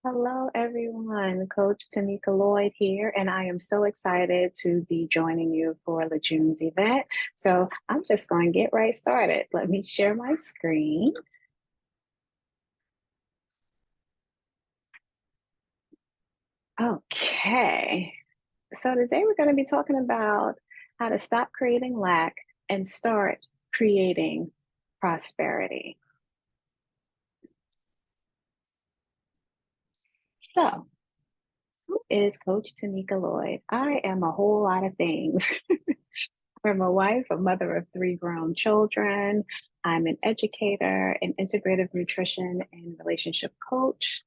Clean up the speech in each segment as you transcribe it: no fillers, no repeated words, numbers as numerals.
Hello, everyone. Coach Tamica Lloyd here, and I am so excited to be joining you for the June's event. So I'm just going to get right started. Let me share my screen. Okay. So today we're going to be talking about how to stop creating lack and start creating prosperity. So, who is Coach Tanika Lloyd? I am a whole lot of things. I'm a wife, a mother of three grown children. I'm an educator, an integrative nutrition and relationship coach,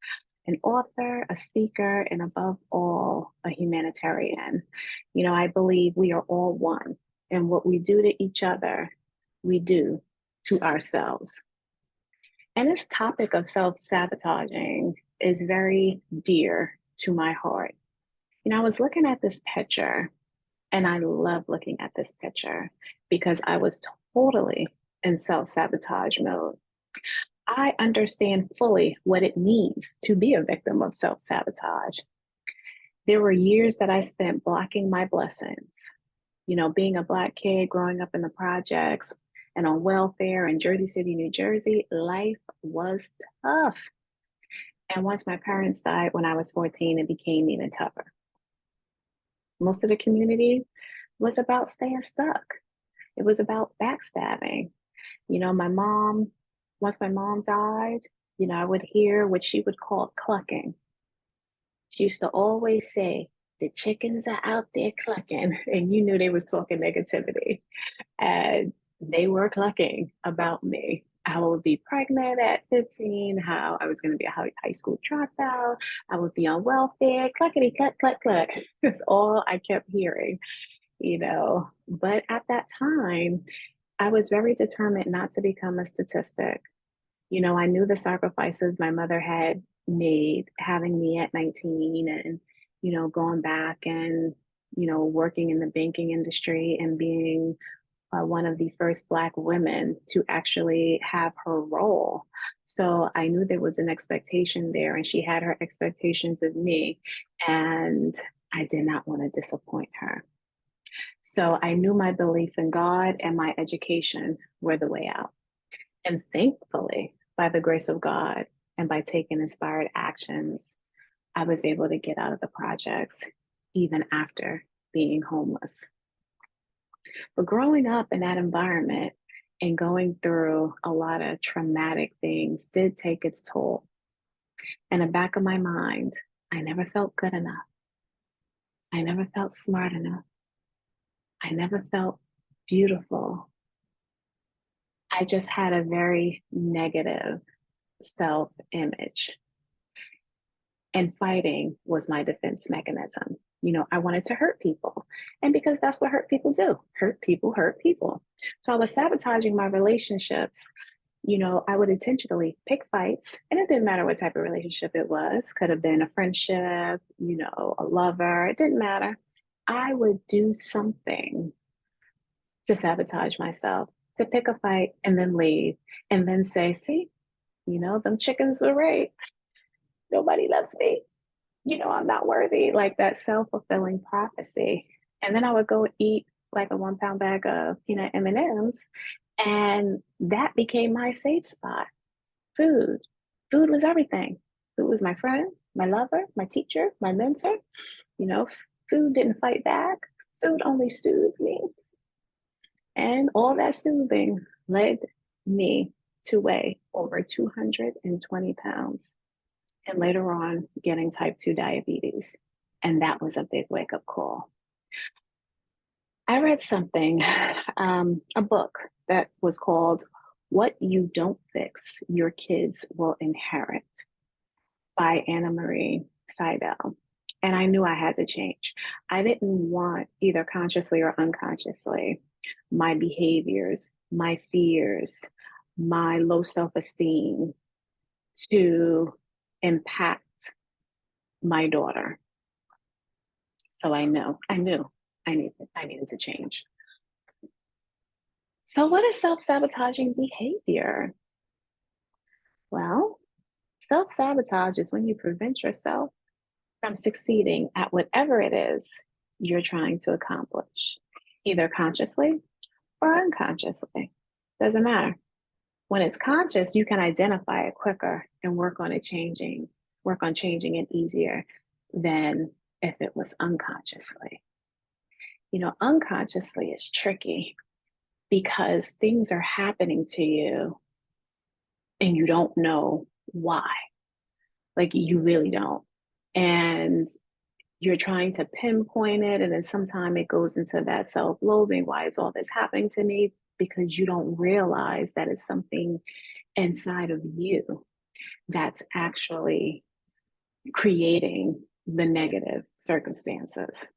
an author, a speaker, and above all, a humanitarian. I believe we are all one, and what we do to each other, we do to ourselves. And this topic of self sabotaging is very dear to my heart. I was looking at this picture and I love looking at this picture because I was totally in self sabotage mode. I understand fully what it means to be a victim of self sabotage. There were years that I spent blocking my blessings. Being a Black kid growing up in the projects and on welfare in Jersey City, New Jersey, life was tough. And once my parents died when I was 14, it became even tougher. Most of the community was about staying stuck. It was about backstabbing. My mom, once my mom died, I would hear what she would call clucking. She used to always say, the chickens are out there clucking, and you knew they was talking negativity. And they were clucking about me. How I would be pregnant at 15, how I was going to be a high school dropout, I would be on welfare, cluckety cluck, cluck, cluck. That's all I kept hearing. But at that time, I was very determined not to become a statistic. I knew the sacrifices my mother had made having me at 19 and, going back and, working in the banking industry and being one of the first Black women to actually have her role. So I knew there was an expectation there, and she had her expectations of me, and I did not want to disappoint her. So I knew my belief in God and my education were the way out. And thankfully, by the grace of God and by taking inspired actions, I was able to get out of the projects even after being homeless. But growing up in that environment and going through a lot of traumatic things did take its toll. In the back of my mind, I never felt good enough. I never felt smart enough. I never felt beautiful. I just had a very negative self image. And fighting was my defense mechanism. I wanted to hurt people. And because that's what hurt people do, hurt people hurt people. So I was sabotaging my relationships. I would intentionally pick fights, and it didn't matter what type of relationship it was. Could have been a friendship, a lover, it didn't matter. I would do something to sabotage myself, to pick a fight and then leave, and then say, see, them chickens were right. Nobody loves me. I'm not worthy, like that self-fulfilling prophecy. And then I would go eat like a 1 pound bag of peanut M&Ms, and that became my safe spot. Food. Food was everything. Food was my friend, my lover, my teacher, my mentor. You know, Food didn't fight back. Food only soothed me. And all that soothing led me to weigh over 220 pounds and later on getting type 2 diabetes. And that was a big wake up call. I read something, a book that was called What You Don't Fix, Your Kids Will Inherit by Anna Marie Seidel. And I knew I had to change. I didn't want, either consciously or unconsciously, my behaviors, my fears, my low self esteem to impact my daughter. So I knew I needed to change. So what is self-sabotaging behavior? Well, Self sabotage is when you prevent yourself from succeeding at whatever it is you're trying to accomplish, either consciously or unconsciously. Doesn't matter. When it's conscious, you can identify it quicker and work on changing it easier than if it was unconsciously. Unconsciously is tricky because things are happening to you and you don't know why. Like you really don't. And you're trying to pinpoint it. And then sometimes it goes into that self loathing. Why is all this happening to me? Because you don't realize that it's something inside of you that's actually creating the negative circumstances.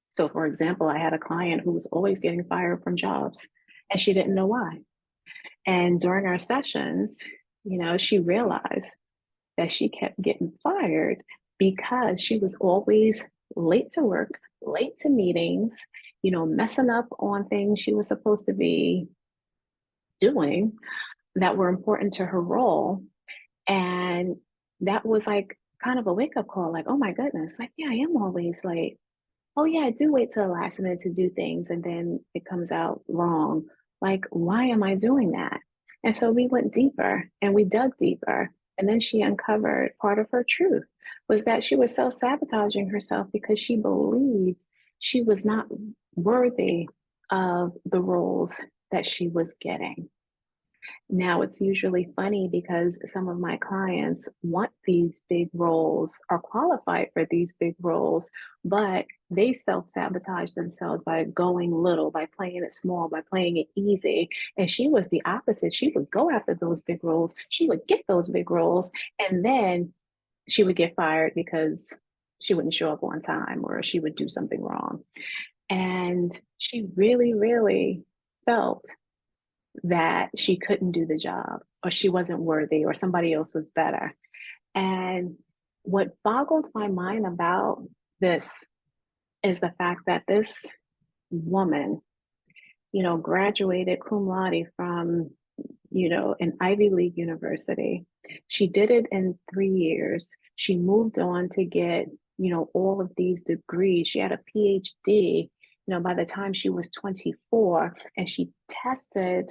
So, for example, I had a client who was always getting fired from jobs and she didn't know why. And during our sessions, she realized that she kept getting fired because she was always late to work, late to meetings, messing up on things she was supposed to be doing that were important to her role. And that was like kind of a wake up call like, oh my goodness, like, yeah, I am always late. Oh, yeah, I do wait till the last minute to do things and then it comes out wrong. Like, why am I doing that? And so we went deeper and we dug deeper. And then she uncovered part of her truth was that she was self sabotaging herself because she believed she was not worthy of the roles that she was getting. Now, it's usually funny because some of my clients want these big roles, are qualified for these big roles, but they self sabotage themselves by going little, by playing it small, by playing it easy. And she was the opposite. She would go after those big roles, she would get those big roles, and then she would get fired because she wouldn't show up on time or she would do something wrong. And she really, really felt that she couldn't do the job or she wasn't worthy or somebody else was better. And what boggled my mind about this is the fact that this woman, graduated cum laude from, an Ivy League university. She did it in 3 years. She moved on to get, all of these degrees. She had a PhD, by the time she was 24, and she tested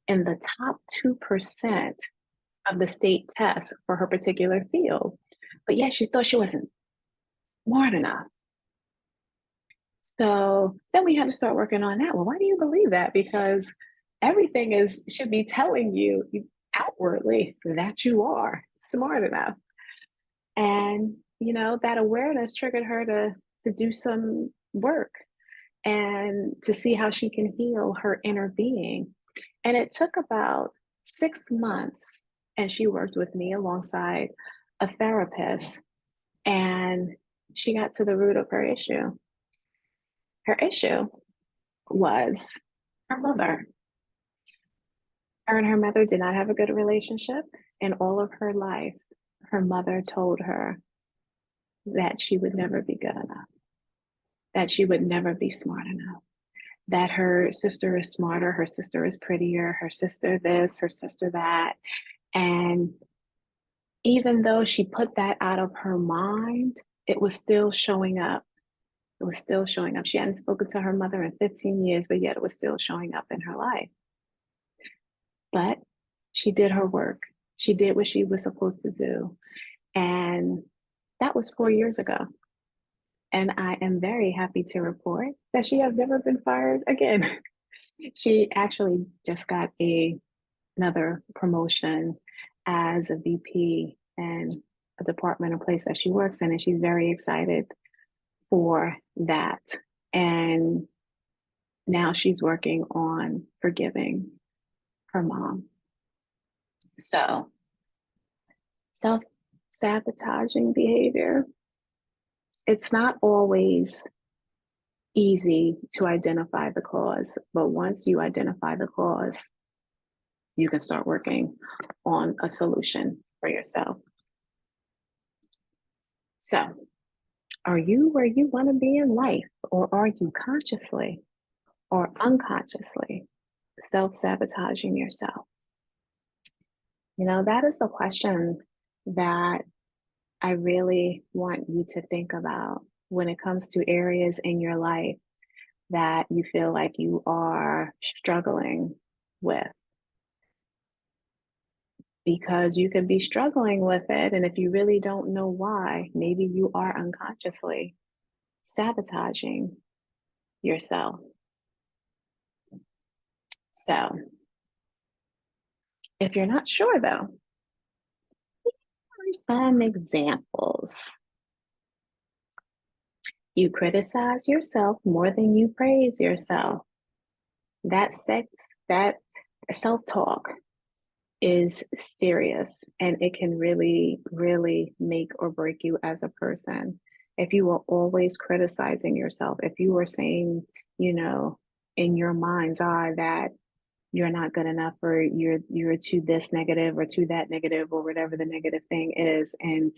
in the top 2% of the state tests for her particular field. But yet she thought she wasn't smart enough. So then we had to start working on that. Well, why do you believe that? Because everything should be telling you outwardly that you are smart enough. And that awareness triggered her to do some work and to see how she can heal her inner being. And it took about 6 months, and she worked with me alongside a therapist, and she got to the root of her issue. Her issue was her mother. Her and her mother did not have a good relationship, and all of her life, her mother told her that she would never be good enough, that she would never be smart enough, that her sister is smarter, her sister is prettier, her sister this, her sister that. And even though she put that out of her mind, it was still showing up. It was still showing up. She hadn't spoken to her mother in 15 years, but yet it was still showing up in her life. But she did her work. She did what she was supposed to do. And that was 4 years ago. And I am very happy to report that she has never been fired again. She actually just got another promotion as a VP in a department or place that she works in, and she's very excited for that. And now she's working on forgiving her mom. So, self sabotaging behavior, it's not always easy to identify the cause, but once you identify the cause, you can start working on a solution for yourself. So, are you where you want to be in life, or are you consciously or unconsciously self sabotaging yourself? That is the question that I really want you to think about when it comes to areas in your life that you feel like you are struggling with, because you could be struggling with it. And if you really don't know why, maybe you are unconsciously sabotaging yourself. So, if you're not sure though, here's some examples. You criticize yourself more than you praise yourself. That self-talk is serious, and it can really, really make or break you as a person. If you are always criticizing yourself, if you are saying, you know, in your mind's eye that you're not good enough, or you're too this negative or too that negative, or whatever the negative thing is, and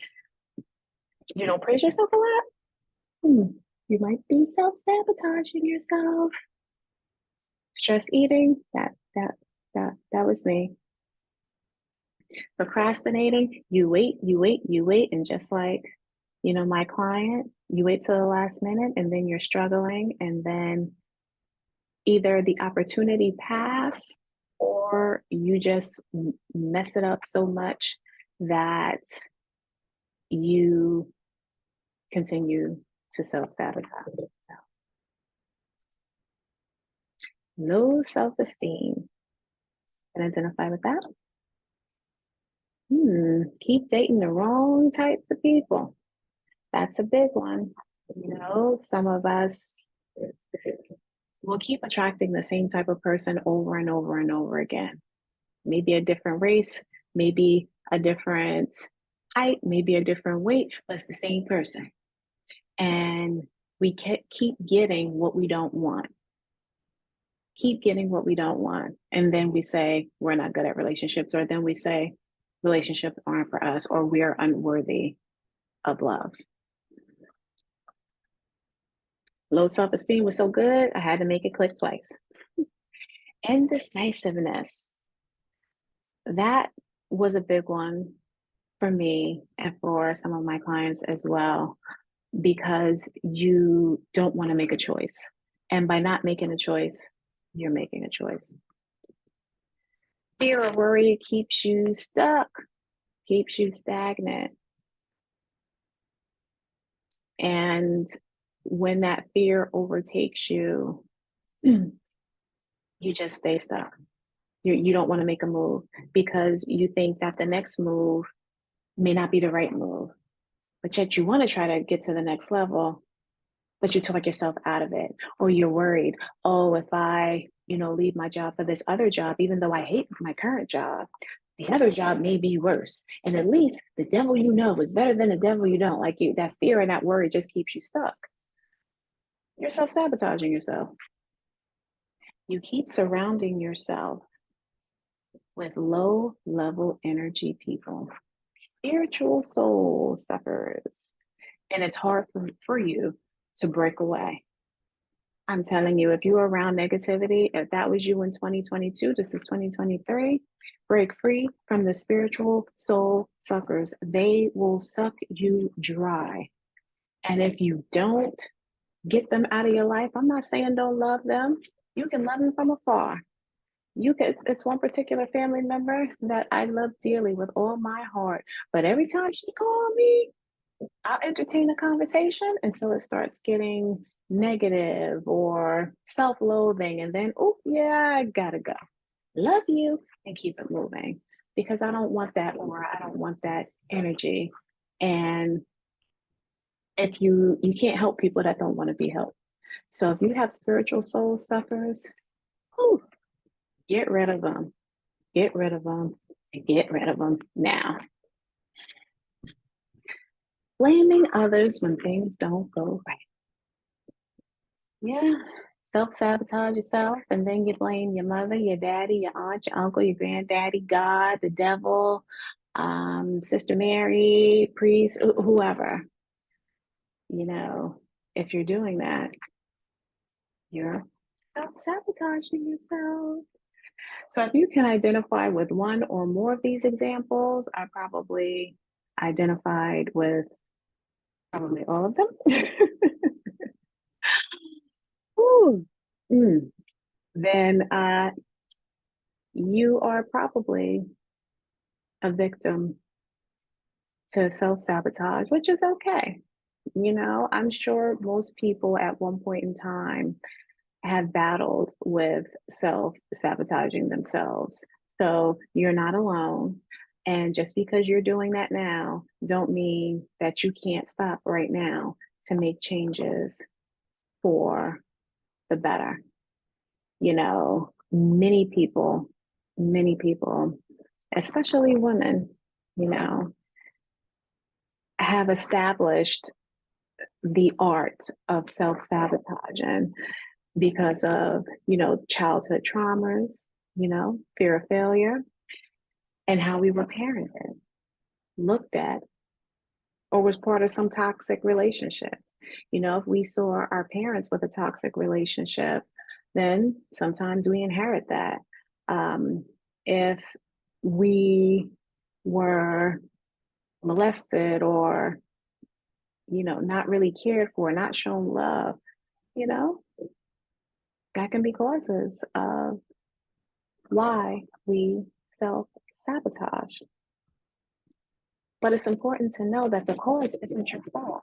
you don't praise yourself a lot, you might be self-sabotaging yourself. Stress eating, that was me. Procrastinating, you wait, and just like, my client, you wait till the last minute and then you're struggling, and then either the opportunity pass or you just mess it up so much that you continue to self-sabotage. So, low self-esteem. Can identify with that? Keep dating the wrong types of people. That's a big one. Some of us will keep attracting the same type of person over and over and over again. Maybe a different race, maybe a different height, maybe a different weight, but it's the same person. And we keep getting what we don't want. Keep getting what we don't want. And then we say we're not good at relationships, or then we say relationships aren't for us, or we are unworthy of love. Low self-esteem was so good, I had to make it click twice. Indecisiveness. That was a big one for me and for some of my clients as well, because you don't want to make a choice. And by not making a choice, you're making a choice. Fear or worry keeps you stuck, keeps you stagnant. And when that fear overtakes you, you just stay stuck. You don't want to make a move because you think that the next move may not be the right move, but yet you want to try to get to the next level, but you talk yourself out of it. Or you're worried, oh, if I, leave my job for this other job, even though I hate my current job, the other job may be worse. And at least the devil is better than the devil you don't. Like, that fear and that worry just keeps you stuck. You're self-sabotaging yourself. You keep surrounding yourself with low level energy people, spiritual soul suckers. And it's hard for you to break away. I'm telling you, if you're around negativity, if that was you in 2022, this is 2023, break free from the spiritual soul suckers. They will suck you dry. And if you don't get them out of your life, I'm not saying don't love them. You can love them from afar. It's one particular family member that I love dearly with all my heart. But every time she calls me, I'll entertain a conversation until it starts getting negative or self-loathing. And then, oh, yeah, I gotta go. Love you, and keep it moving, because I don't want that aura. I don't want that energy. And if you can't help people that don't want to be helped. So if you have spiritual soul suckers, whew, get rid of them. Get rid of them, and get rid of them now. Blaming others when things don't go right. Yeah, self-sabotage yourself, and then you blame your mother, your daddy, your aunt, your uncle, your granddaddy, God, the devil, Sister Mary, priest, whoever. If you're doing that, you're self-sabotaging yourself. So if you can identify with one or more of these examples, I probably identified with probably all of them. Ooh. Mm. Then you are probably a victim to self sabotage, which is okay. I'm sure most people at one point in time have battled with self sabotaging themselves. So you're not alone. And just because you're doing that now, don't mean that you can't stop right now to make changes for the better. Many people, especially women, you know, have established the art of self sabotaging because of, childhood traumas, fear of failure, and how we were parented, looked at, or was part of some toxic relationship. If we saw our parents with a toxic relationship, then sometimes we inherit that. If we were molested or, not really cared for, not shown love, you know, that can be causes of why we self sabotage. But it's important to know that the cause isn't your fault.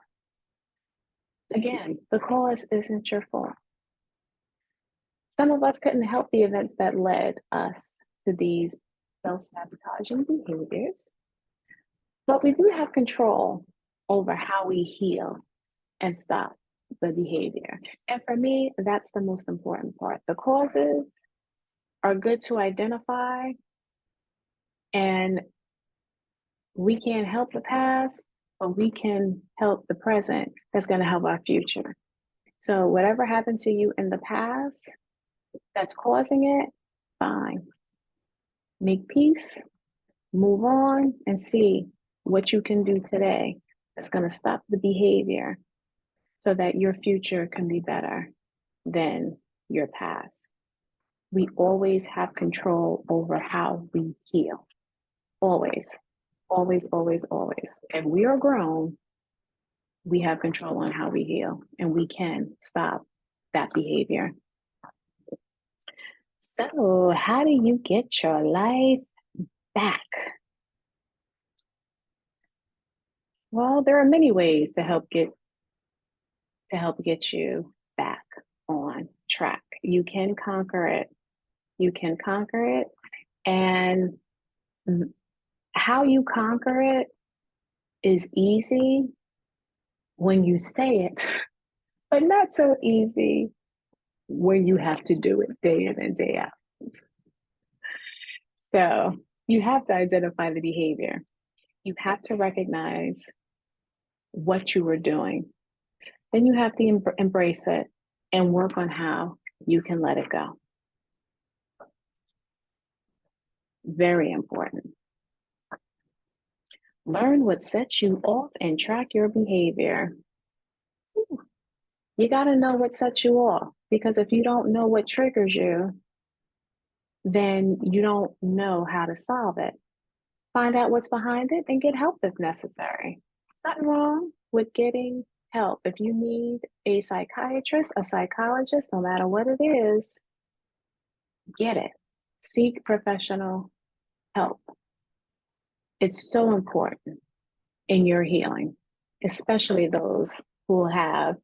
Again, the cause isn't your fault. Some of us couldn't help the events that led us to these self sabotaging behaviors, but we do have control over how we heal and stop the behavior. And for me, that's the most important part. The causes are good to identify, and we can't help the past, but we can help the present that's going to help our future. So, whatever happened to you in the past that's causing it, fine. Make peace, move on, and see what you can do today that's going to stop the behavior so that your future can be better than your past. We always have control over how we heal. Always, always, always, always. If we are grown, we have control on how we heal and we can stop that behavior. So, how do you get your life back? Well, there are many ways to help get you back on track. You can conquer it. You can conquer it, and how you conquer it is easy when you say it, but not so easy when you have to do it day in and day out. So you have to identify the behavior. You have to recognize what you were doing. Then you have to embrace it and work on how you can let it go. Very important. Learn what sets you off and track your behavior. You got to know what sets you off, because if you don't know what triggers you, then you don't know how to solve it. Find out what's behind it and get help if necessary. There's nothing wrong with getting help. If you need a psychiatrist, a psychologist, no matter what it is, get it. Seek professional help. It's so important in your healing, especially those who have,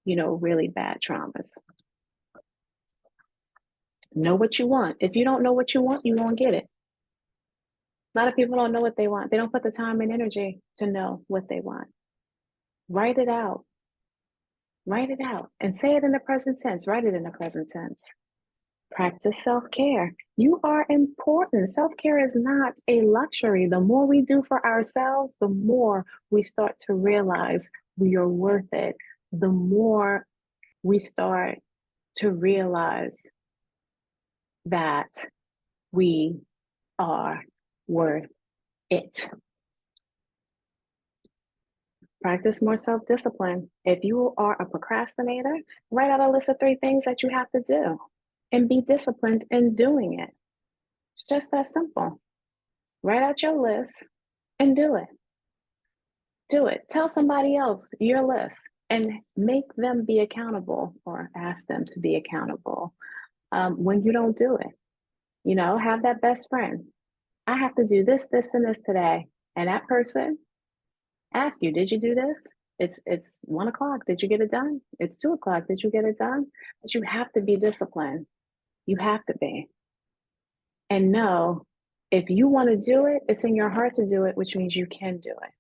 really bad traumas. Know what you want. If you don't know what you want, you won't get it. A lot of people don't know what they want. They don't put the time and energy to know what they want. Write it out. Write it out and say it in the present tense. Write it in the present tense. Practice self-care. You are important. Self-care is not a luxury. The more we do for ourselves, the more we start to realize we are worth it. The more we start to realize that we are worth it. Practice more self-discipline. If you are a procrastinator, write out a list of 3 things that you have to do and be disciplined in doing it. It's just that simple. Write out your list and do it. Do it. Tell somebody else your list and make them be accountable or ask them to be accountable when you don't do it. Have that best friend. I have to do this, this, and this today. And that person ask you, did you do this? It's 1 o'clock. Did you get it done? It's 2 o'clock. Did you get it done? But you have to be disciplined. You have to be. And know if you want to do it, it's in your heart to do it, which means you can do it.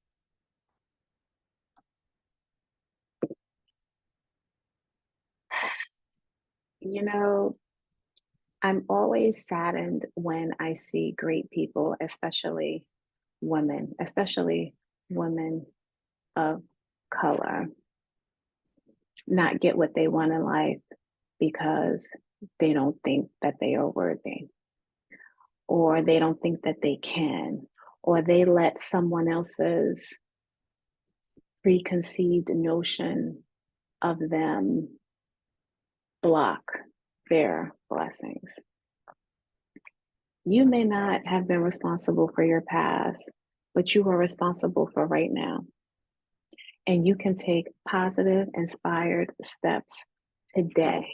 You know, I'm always saddened when I see great people, especially women of color, not get what they want in life because they don't think that they are worthy, or they don't think that they can, or they let someone else's preconceived notion of them block their blessings. You may not have been responsible for your past, but you are responsible for right now. And you can take positive, inspired steps today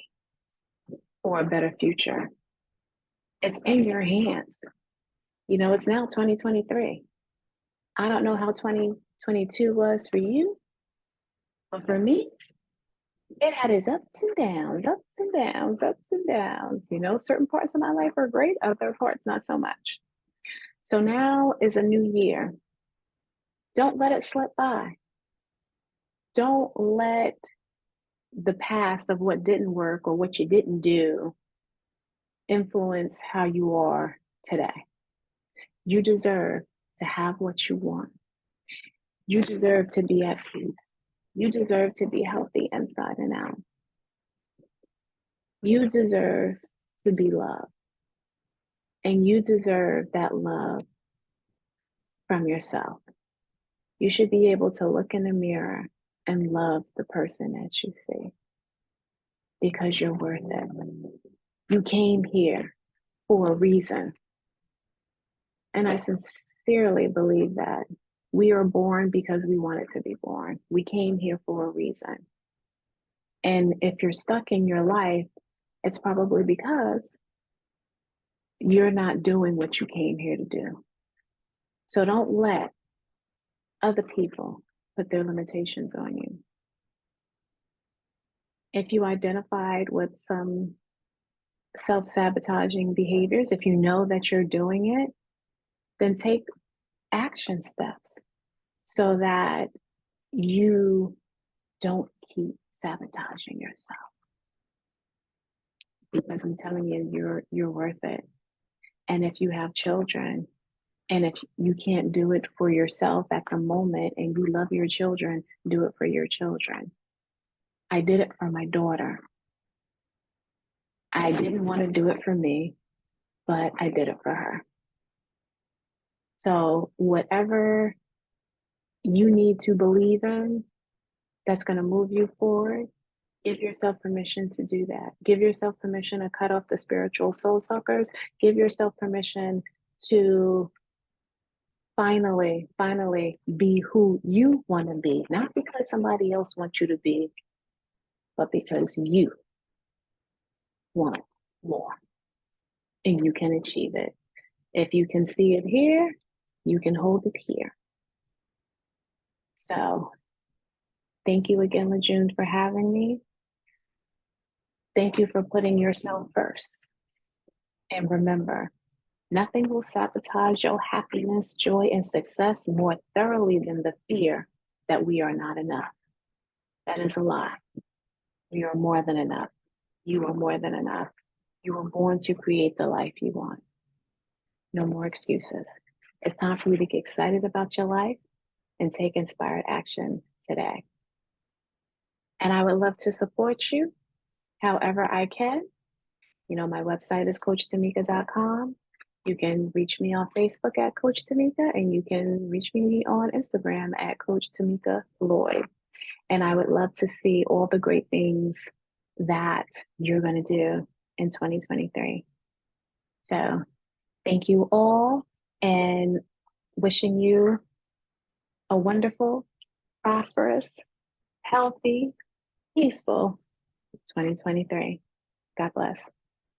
for a better future. It's in your hands. It's now 2023. I don't know how 2022 was for you, but for me, it had its ups and downs, ups and downs, ups and downs. Certain parts of my life are great, other parts not so much. So now is a new year. Don't let it slip by. Don't let the past of what didn't work or what you didn't do influence how you are today. You deserve to have what you want. You deserve to be at peace. You deserve to be healthy inside and out. You deserve to be loved. And you deserve that love from yourself. You should be able to look in the mirror and love the person that you see because you're worth it. You came here for a reason. And I sincerely believe that we are born because we wanted to be born. We came here for a reason. And if you're stuck in your life, it's probably because you're not doing what you came here to do. So don't let other people put their limitations on you. If you identified with some self-sabotaging behaviors, if you know that you're doing it, then take action steps so that you don't keep sabotaging yourself. Because I'm telling you, you're worth it. And if you have children, and if you can't do it for yourself at the moment and you love your children, do it for your children. I did it for my daughter. I didn't want to do it for me, but I did it for her. So whatever you need to believe in that's going to move you forward, give yourself permission to do that. Give yourself permission to cut off the spiritual soul suckers. Give yourself permission to finally be who you want to be, not because somebody else wants you to be, but because you want more and you can achieve it. If you can see it here, you can hold it here. So thank you again, Lejeune, for having me. Thank you for putting yourself first. And remember, nothing will sabotage your happiness, joy, and success more thoroughly than the fear that we are not enough. That is a lie. We are more than enough. You are more than enough. You were born to create the life you want. No more excuses. It's time for you to get excited about your life and take inspired action today. And I would love to support you however I can. My website is coachtamica.com. You can reach me on Facebook at Coach Tamica, and you can reach me on Instagram at Coach Tamica Lloyd. And I would love to see all the great things that you're going to do in 2023. So thank you all, and wishing you a wonderful prosperous, healthy, peaceful 2023. God bless.